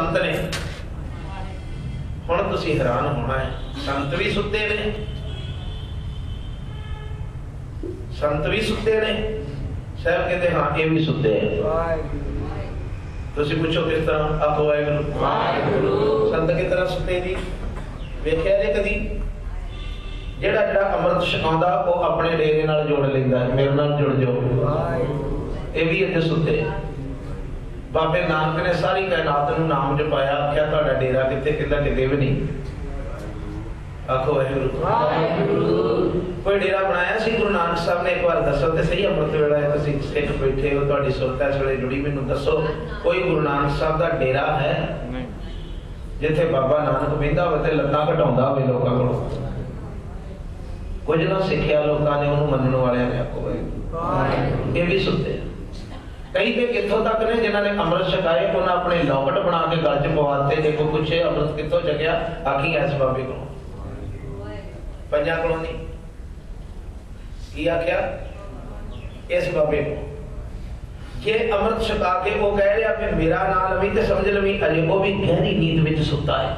संत ने। हुण तुसीं हैरान होना है, संत भी सुते ने, संत भी सुते ने। साहब कहते हाँ ये भी सुते हैं। तुसीं पूछो किस तरह? आखो वाहिगुरू। संत की तरह सुते जी वेख्या जे कदी? जेड़ा जेड़ा अमृत छकाउंदा वो अपने डेरे नाल जोड़ लैंदा है, मेरे नाल जुड़ जाओ। ये भी अजे सुते। बाबे नानक ने सारी कायनात नूं नाम जपाया, आख्या तुहाडा डेरा कित्थे? कहंदा किते भी नहीं। आखो वाहिगुरू। कोई डेरा बनाया सी गुरु नानक साहब ने? एक बार दसो ते सही, अमृत वेला है, तुसीं सिख बैठे हो, तुहाडी सुरत इस वेले जुड़ी, मैनूं दसो कोई गुरु नानक साहब दा डेरा है जिथे बाबा नानक बहिंदा होवे ते लत्तां घटाउंदा होवे लोकां कोलों? कुछ ना सिक्ख्या लोकां ने, उहनूं मनण वालियां ने। आखो वाहिगुरू। ये भी सुते। कई तो कितों तक ने जिन्हों ने अमृत छकाए उन्हें अपने लॉकेट बना के गल च पवाते। देखो पूछे अमृत कितों जगया? आखी इस बाबे को, पंजा को नहीं की आख्या? इस बाबे को। जे अमृत छका के वो कह रहा कि मेरा नाम लवी तो समझ लवी अजे वो भी गहरी नींद में सुता है।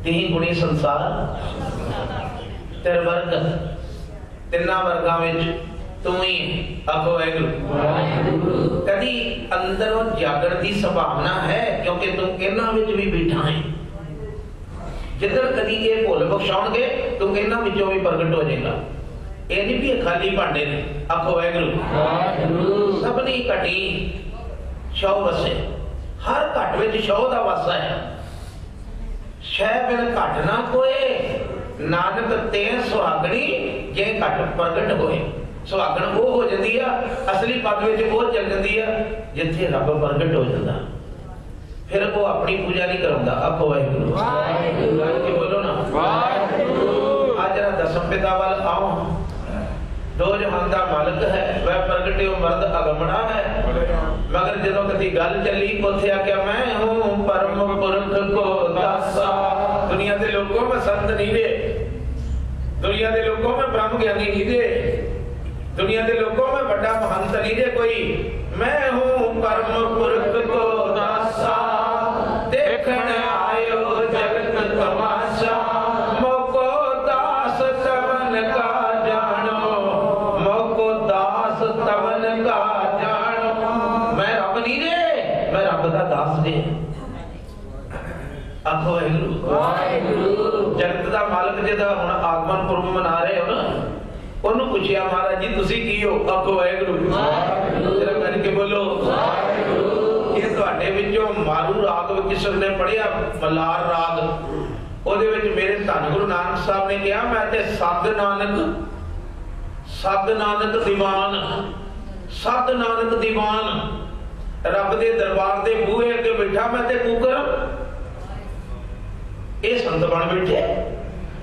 तीन गुणी संसार तेरे वर्ग, तिना वर्गां विच तू ही। आखो वाहिगुरू। कदी अंदरों जागण की संभावना है, क्योंकि तू इन्हां विच भी बैठा है। जिधर कदी ये भुल बख्शाउणगे तू इन्हां विचों भी प्रगट हो जाएगा। ये नहीं भी खाली भांडे ने। आखो वाहिगुरू। सबनी घटी शौ वसे, हर घट विच शौ दा वासा है। शह बिन घट ना कोए, नानक ते सुहागणी जे घट प्रगट होए। सुहागण वो हो जाती है, असली पग में वो चल जाती है जिथे रब प्रगट हो जाता। फिर वो अपनी पूजा नहीं करांदा। आखो वाहिगुरू। बोलो ना वाहिगुरू। आज जरा दसम पिता वाल आओ। दो जहान दा मालिक है, वह प्रगटे मर्द अगमना है। मगर जदों कदी गल चली उथे आख्या मैं हूं परम पुरख को दासा। दुनिया के लोगों में संत नहीं दे, दुनिया के लोगों में ब्रह्म ज्ञानी नहीं दे, दुनिया के लोगों में बड़ा महंत नहीं दे कोई। मैं हूं परम पुरख को दासा, देखने आयो जगत तमाशा। मोको दास तवन का जानो, मोको दास तवन का जानो। मैं रब नहीं दे, मैं रब का दास दे। आखो वाहिगुरू। जगत का मालिक जिहदा हुण आगमन पुरब मना रहे हो ना, ਉਹਨੂੰ ਪੁੱਛਿਆ महाराज जी ਤੁਸੀਂ ਕੀ ਹੋ? ਆਖੋ ਵਾਹਿਗੁਰੂ। ਜਰਾ ਕਰਕੇ ਬੋਲੋ ਵਾਹਿਗੁਰੂ। ਇਹ ਤੁਹਾਡੇ ਵਿੱਚੋਂ ਮਾਰੂ ਰਾਗ ਕਿਸਰ ਨੇ ਪੜਿਆ, ਮਲਾਰ ਰਾਗ, ਉਹਦੇ ਵਿੱਚ ਮੇਰੇ ਧੰਨ ਗੁਰੂ ਨਾਨਕ ਸਾਹਿਬ ਨੇ ਕਿਹਾ ਮੈਂ ਤੇ ਸੱਦ ਨਾਨਕ ਦੀਵਾਨ, ਸੱਦ ਨਾਨਕ ਦੀਵਾਨ, ਰੱਬ ਦੇ ਦਰਬਾਰ ਦੇ ਬੂਹੇ ਅੱਗੇ ਬੈਠਾ ਮੈਂ ਤੇ ਕੂਕਰ। ਇਹ ਸੰਤ ਬਣ ਬੈਠੇ,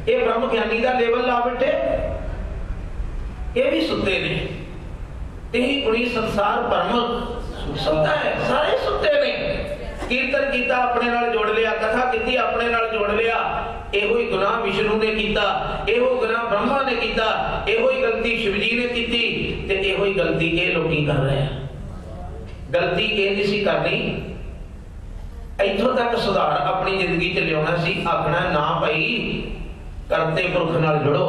ਇਹ ਬ੍ਰਹਮ ਗਿਆਨੀ ਦਾ ਲੈਵਲ ਲਾ ਬੈਠੇ। ये भी सुते ने। तेही गुणी संसार भरम सुता है, सारे सुते ने। कीर्तन कीता अपने नाल जोड़ लिया, कथा कीती अपने नाल जोड़ लिया। एहो ही गुनाह विष्णु ने कीता, एहो गुनाह ब्रह्मा ने कीता, एहो ही गलती शिवजी ने कीती ते एहो ही गलती ये लोग कर रहे हैं। गलती ये नहीं सी करनी, इथों तक सुधार अपनी जिंदगी च लियाना सी। आखना ना भाई करते पुरख नाल जुड़ो।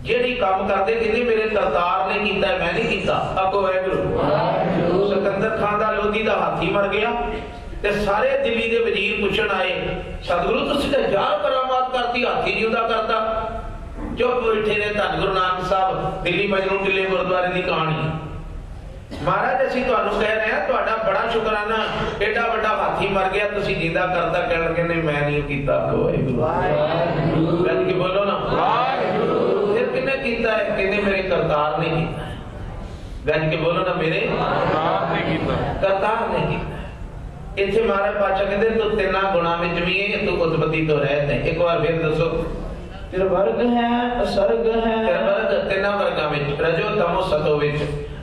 जेड़ी काम करते कहते मेरे करतार ने कीता, मैं नहीं कीता। आखो वाहिगुरू। सिकंदर खान दा लोधी दा हाथी मर गया ते सारे दिल्ली दे वजीर पूछण आए सतगुरु तुसीं तां जार करामात करती, हाथी जी उदा करता। चुप बैठे ने धन गुरु नानक साहब। दिल्ली मजनू टिल्ले गुरुद्वारे दी कहानी। महाराज असीं तुहानूं कह रहे हैं तुहाडा बड़ा शुकराना, एडा वड्डा हाथी मर गया तुसीं जिंदा करता। कहण लगे नहीं मैं नहीं कीता। आखो वाहिगुरू। कह के बोलो ना वाहिगुरू। किने कीता है? कहते मेरे करतार ने कीता है। गज के बोलो ना मेरे करतार ने कीता, करतार ने कीता है। इत्थे महाराज पातशाह कहते तू तिना गुणा विच भी है, तू उत्पत्ति तो रहत है। एक बार फिर दसो तेरा वर्ग है, असर्ग है। तेरा वर्ग तिना वर्गां विच रजो तमो सतो विच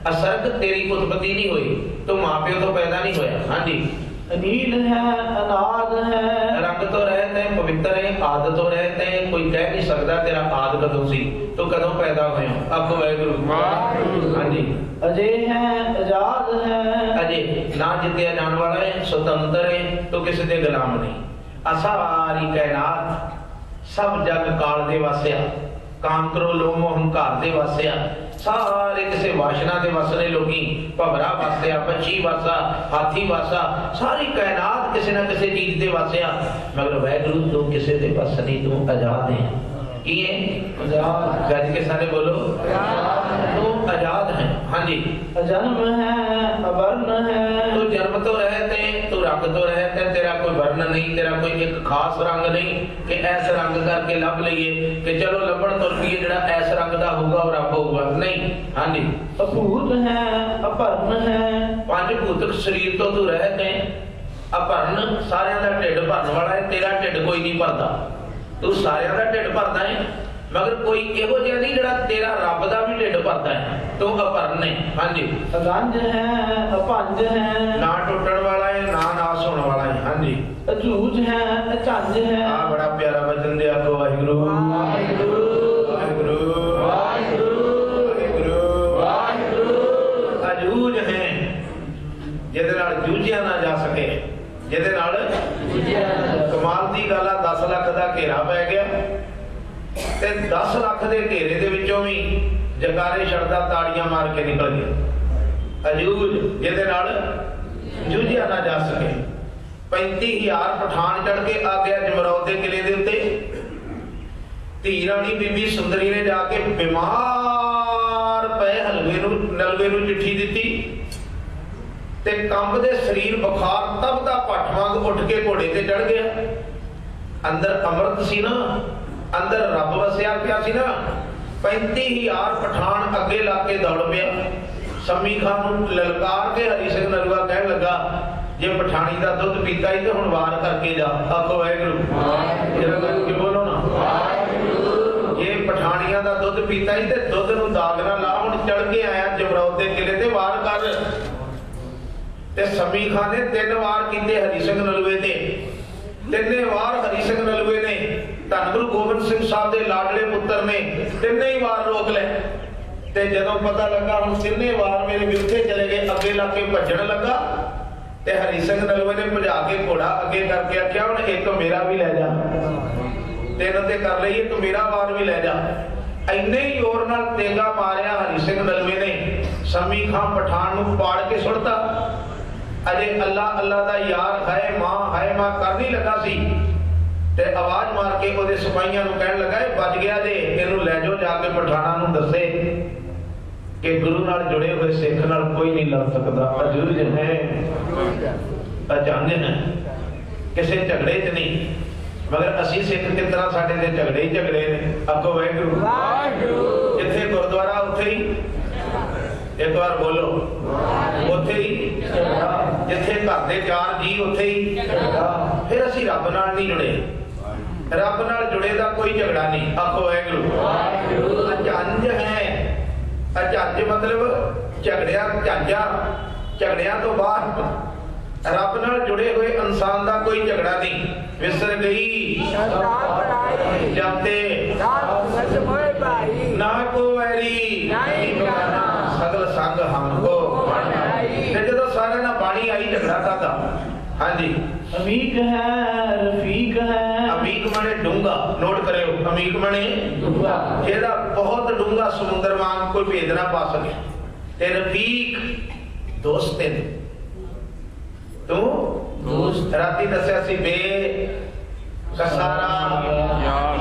असर्ग तेरी उत्पत्ति नहीं हुई, तू मां प्यो तो पैदा नहीं होया। हां जी अनील है अनाद है। रंग तो रहते हैं, पवित्र है, आद तो रहते हैं। कोई कह नहीं सकता तेरा आद कदों सी, तो कदों पैदा हुए हो। आखो वाहिगुरू। हाँ जी। अजय है आजाद है। अजय ना जितया जाने वाला है, स्वतंत्र है, तो किसी के गुलाम नहीं। असारी कायनात सब जग काल दे वासिया, काम करो लोमो हंकार दे वासिया, सारे किसी वासना दे वसने लोगी। भवरा वासिया, पक्षी वासा, हाथी वासा, सारी कायनात किसी ना किसी चीज दे वासिया। मगर वाहिगुरू तू किसी दे वस नहीं, तू आजाद है। ये आजाद गज के सारे बोलो, तू आजाद है। हाँ जी। जन्म है अवर्ण है। तू जन्म तो रहते, तू रंग तो रहते, तेरा कोई वर्ण नहीं, तेरा कोई एक खास रंग नहीं कि ऐसा रंग करके लब लीए कि चलो लभण तुर पीए जड़ा ऐस रंग दा होगा और रब होगा, नहीं। हाँ जी। अभूत है अपर्ण है। पंज भूतक शरीर तो तू रहते, अपर्ण सारियां दा ढिड भरन वाला है, तेरा ढिड कोई नहीं भरदा, तू सारियां दा ढिड भरदा है। मगर कोई इहो जिहा नहीं जड़ा तेरा रब दा भी ढिड भरदा है, तू अपर्ण है। हाँ जी। अगंज है अपंज है। ना टुटण वाला है, ना नाश होने वाला है। हाँ जी। अजूज है अचंज है। आ बड़ा प्यारा वचन दिया को वाहिगुरू वाहिगुरू वाहिगुरू वाहिगुरू वाहिगुरू। अजूज है जिहदे नाल जूझिया ना जा सके, जिहदे नाल कमाल दी गल आ 10 लाख दा घेरा पै गया ते 10 लाख दे घेरे दे विचों भी जकारे छड़दा ताड़ियां मार के निकल गया। अजूज जिहदे नाल जूझिया ना जा सके। 35,000 पठान चढ़ के आ गया जमरौद के किले दे उत्ते। धी रानी बीबी सुंदरी ने जाके बीमार पे नलवे नूं चिट्ठी दिती ते कंबदे शरीर बुखार तबदा पट वांग उठ के घोड़े ते चढ़ गया। अंदर अमृत सी ना, अंदर रब वसिया पिया सी ना। 35,000 पठान अगे ला के दौड़ पिया। सम्मी खान नूं ललकार के हरी सिंह नलवा कहन लगा, जे पठानी दा दुध पीता ही तो हुण वार करके जा। आखो वाहिगुरू। जरा करके बोलो ना, जे पठानियां दा दुध पीता ही ते दुध नूं दाग ना ला, हुण चढ़ के आया जमरौद दे किले ते वार कर। ते सम्मी खान ने 3 वार कीते हरी सिंह नलवे ते। 3 वार हरी सिंह नलवे ने धन गुरु गोबिंद सिंह साहब दे लाडले पुत्र ने 3 ही वार रोक ले। ते जदों पता लगा हुण 3 वार मेरे विरुद्धे चले गए, अगे ला के भजन लगा ते हरी सिंह नलवे ने भजा के घोड़ा अगे करके आख्या, हुण एक मेरा भी ले जा। 3 ते कर लई, एक मेरा वार भी ले जा। इन्ने ही जोर नाल तेगा मारिया हरी सिंह नलवे ने, सम्मी खान पठान नूं पाड़ के सुटता। अजे अल्लाह अल्लाह दा यार हाय मां कर नहीं लगा सी ते आवाज मार के ओदे सिपाहियां नूं कहन लगा, बच गया जे, इहनूं ले जाओ जाके पठाना नूं दसे कि गुरु नाल जुड़े हुए सिख नाल कोई नहीं लड़ सकदा। अजूज है अजंज है, किसी झगड़े च नहीं। मगर असी सिख किस तरह साडे ते झगड़े ही झगड़े ने। आखो वाहिगुरू वाहिगुरू। जिथे गुरुद्वारा उत्थे ही, एक बार बोलो, उत्थे ही। जिथे घर दे 4 जी उत्थे ही। फिर असी रब नाल नहीं जुड़े, रब नाल जुड़े दा कोई झगड़ा नहीं। आखो वाहिगुरू। अजंज है, अजंज मतलब झगड़िया झांझा, झगड़िया तो बाहर। रब नाल जुड़े हुए इंसान दा कोई झगड़ा नहीं। विसर गई जाते ना को वैरी, सगल संग हमको। जदों सारे ना बाणी आई झगड़ा था। हाँ जी। अमीक है रफीक है। अमीक माने डूंगा, नोट करियो, अमीक माने जेदा बहुत डूंगा समुद्र वांग कोई भेद ना पा सके। ते रफीक दोस्त ने, तू दोस्त। राती दस्या सी बे कसारा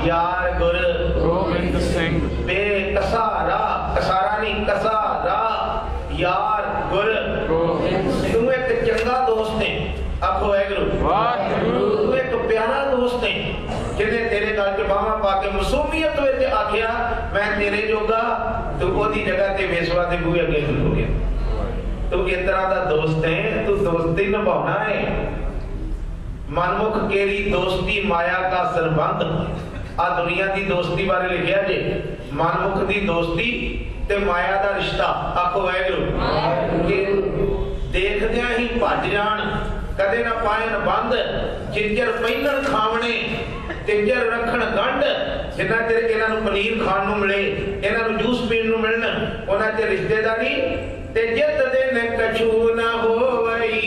यार गुर गोबिंद सिंह। बे कसारा, कसारा नहीं कसारा, यार गुर गोबिंद सिंह। तू एक चंगा दोस्त है। आखो वाहिगुरू। तू एक प्यारा दोस्त है जिन्हें तेरे गल च बाहां पा के मसूमियत विच आखिया मैं तेरे जोगा, तू ओदी जगह ते वेसवा दे बूहे अगे खलो गया। तू इस तरह का दोस्त है, तू दोस्ती निभाना है। मनमुख केरी दोस्ती माया का संबंध। आ दुनिया की दोस्ती बारे लिखिया जे, मनमुख की दोस्ती ते माया का रिश्ता। आखो वाहिगुरू। देखदियां ही भज जान कदे ना पाए न बंद जिंजर पहिनण खावणे तिंजर रखण गंढ जिन्ना चिर इन्हां नूं पनीर खाण नूं मिले इन्हां नूं जूस पीण नूं मिलण उन्हां चिर रिश्तेदारी ते जित दिन कछू ना होवई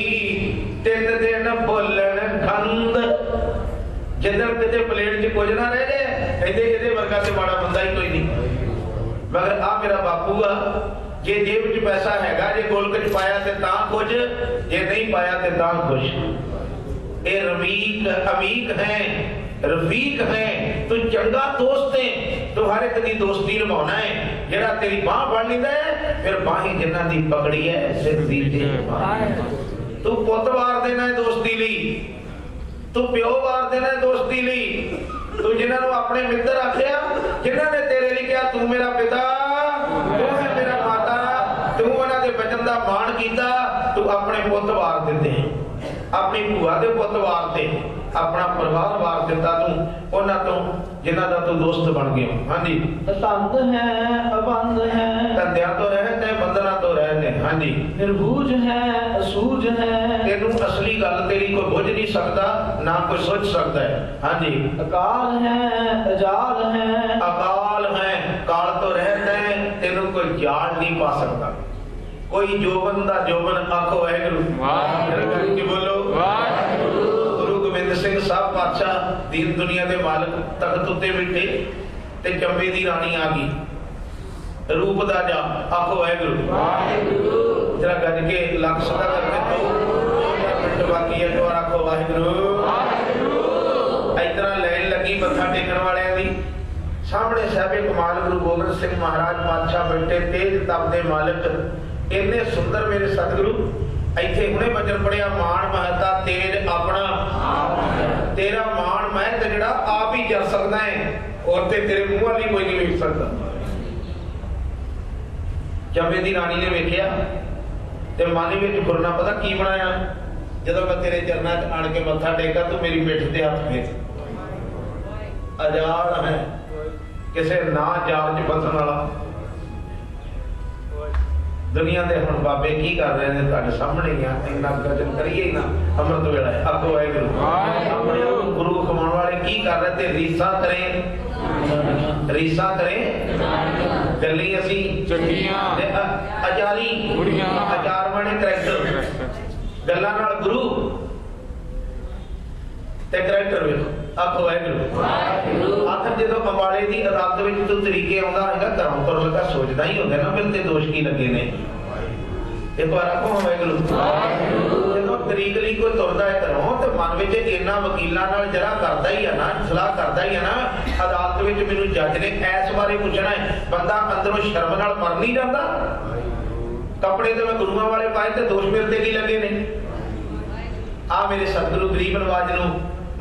तिन दिन बोलण खंद जिद्दन किते प्लेट च कुछ ना रह जाए कहंदे इहदे वर्गा ते माड़ा बंदा ही कोई नहीं मगर आ मेरा बापू आ जे जेब च पैसा हैगा जे गोलक च पाया ते तां कुछ जे नहीं पाया ते तां खुश ए रमीक अमीक है रफीक है तू चंगा दोस्त है तू हर एक दी दोस्ती निभाना है जेड़ा तेरी बाह फड़ लैंदा है फिर बाही जिन्हां दी पकड़ी है सिर दी ते तू पुੱਤ वार देना है दोस्ती लई तू प्यो वार देना है दोस्ती लई तू जिन्हां नूं अपने मित्र आखिया जिन्हां ने तेरे लिए कहा तू मेरा पिता तू है मेरा माता तू उन्हां दे बचन दा मान कीता तू अपने पुੱਤ वार दिते अपनी भूआ दे पुੱਤ वार ते अपना परिवार वार दिता तू उन्हां तो जिन्हां दा तू दोस्त बन गया हां जी तंद है अबंध है तंदिया तो रह ते बंधना तो रहते हां जी निर्बूझ है असूझ है तेनू असली गल तेरी कोई बुझ नहीं सकता ना कोई सोच सकता है हां जी अकाल है अजाल है अकाल है काल तो रहता है तेनू कोई जाल नहीं पा सकता कोई जोबन दा जोबन आखो वाहिगुरू वाहिगुरू की बोलो वाहिगुरू गुरु गोबिंद सिंह साहब पातशाह दीन दुनिया दे मालिक तख्त उत्ते बैठे ते चंबे दी रानी आ गई रूप दा जा आखो वाहिगुरू वाहिगुरू जरा गज के लख सदा करके तो बाकी है तो आखो वाहिगुरू वाहिगुरू इतना लाइन लगी मत्था टेकण वालियां दी सामने साहिबे कमाल गुरु गोबिंद सिंह महाराज पातशाह बैठे तेज तप दे मालिक इन्ने सुंदर मेरे सतगुरु इत्थे हुणे बचन पढ़िया मान महता तेज अपना तेरा मान महत जिहड़ा आप ही जर सकदा है और ते तेरे मुंह वाली कोई नहीं वेख सकदा चंबे दी रानी ने वेखिया ते मन विच फुरना पता की बनाया जदों मैं तेरे चरनां च आण के मत्था टेका तू मेरी पिठ ते हथ फेर अजाल है किसे ना जाल च फसन वाला दुनिया दे हुण बाबे की कर रहे ने तुहाडे सामने ही आ इन्ना गजन करिए ना अमृत वेला है आखो वाहिगुरू अपने गुरु खवाउण वाले की कर रहे ते रीसा करें गल्ली असी चंगियां ते अजारी बुढ़ियां अचार वाले करैक्टर गल्लां नाल गुरु ते करैक्टर वेखो आखो वाहिगुरू आखर जदों अंबाले दी अदालत विच तू तरीके आउंदा हैगा घरों तुर लगा सोचदा ही हुंदा ना मेरे ते दोष की लगे ने एक बार आखो वाहिगुरू जदों तरीक लई कोई तुरदा है घरों ते मन विच इन्ना वकीलां नाल जरा करदा ही है ना सलाह करदा ही है ना अदालत विच मैनूं जज ने इस बारे पुछना है बंदा अंदरों शर्म नाल मर नहीं जांदा कपड़े ते मैं गुरुआं वाले पाए ते दोष मेरे ते की लगे ने आ मेरे सतगुरु गरीब नवाज नूं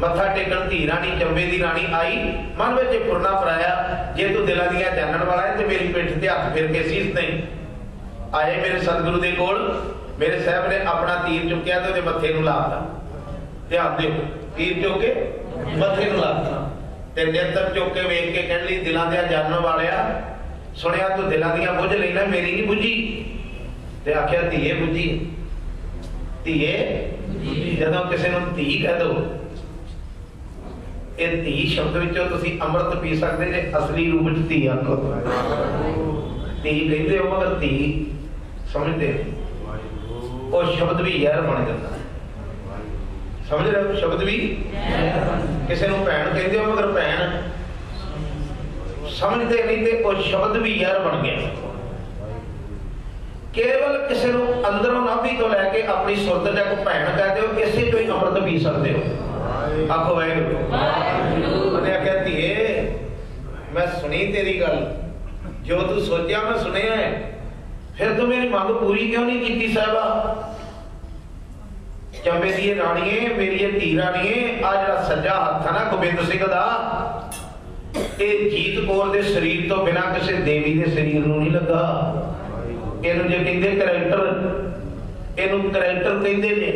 मत्था टेकन धी रानी चंबे दी रानी आई मन विच फुरना फराया जे तू दिलां दियां जानण वाला है ते मेरी पिठ ते हथ फेर के सीस नहीं आए मेरे सतगुरु दे कोल मेरे साहब ने अपना तीर चुक्या ते ओदे मत्थे नूं लाता ध्यान दिओ तीर चुक के मत्थे नूं लाता ते नेत्र चुक के वेख के कहण लई दिलां दियां जानण वालिया सुनिया तू दिलां दियां बुझ लेना मेरी नहीं बुझी ते आख्या धीए बुझी धीए जदों किसी नूं धी कह दो ਇਹ ਧੀ ਸ਼ਬਦ ਵਿੱਚੋਂ ਤੁਸੀਂ ਅੰਮ੍ਰਿਤ ਪੀ ਸਕਦੇ ਜੇ ਅਸਲੀ ਰੂਪ ਵਿੱਚ ਧੀ ਆਖੋ ਧੀ ਕਹਿੰਦੇ ਹੋ ਮਗਰ ਧੀ ਸਮਝਦੇ ਉਹ ਸ਼ਬਦ ਵੀ ਜ਼ਹਿਰ ਬਣ ਜਾਂਦਾ ਸਮਝ ਰਹੇ ਹੋ ਸ਼ਬਦ ਵੀ ਕਿਸੇ ਨੂੰ ਭੈਣ ਕਹਿੰਦੇ ਹੋ ਮਗਰ ਭੈਣ ਸਮਝਦੇ ਨਹੀਂ ਤੇ ਉਹ ਸ਼ਬਦ ਵੀ ਜ਼ਹਿਰ ਬਣ ਗਿਆ ਕੇਵਲ ਕਿਸੇ ਨੂੰ ਅੰਦਰੋਂ ਨਾਭੀ ਤੋਂ ਲੈ ਕੇ ਆਪਣੀ ਸੁਰਤ ਤੱਕ ਭੈਣ ਕਹਦੇ ਹੋ ਇਸੇ ਚੋਂ ਹੀ ਅੰਮ੍ਰਿਤ ਪੀ ਸਕਦੇ ਹੋ आखो वाहिगुरू उन्हें आख्या धीए मैं सुनी तेरी गल जो तू सोचा मैं सुनिया है फिर तू मेरी मंग पूरी क्यों नहीं की साहबा चंबे दी राणीए मेरी धी राणीए आ जिहड़ा सज्जा हथ है ना गोबिंद सिंह दा ये जीत कौर दे शरीर तो बिना किसी देवी दे शरीर नूं नहीं लगा इहनूं जे कहंदे करैक्टर इहनूं करैक्टर कहंदे ने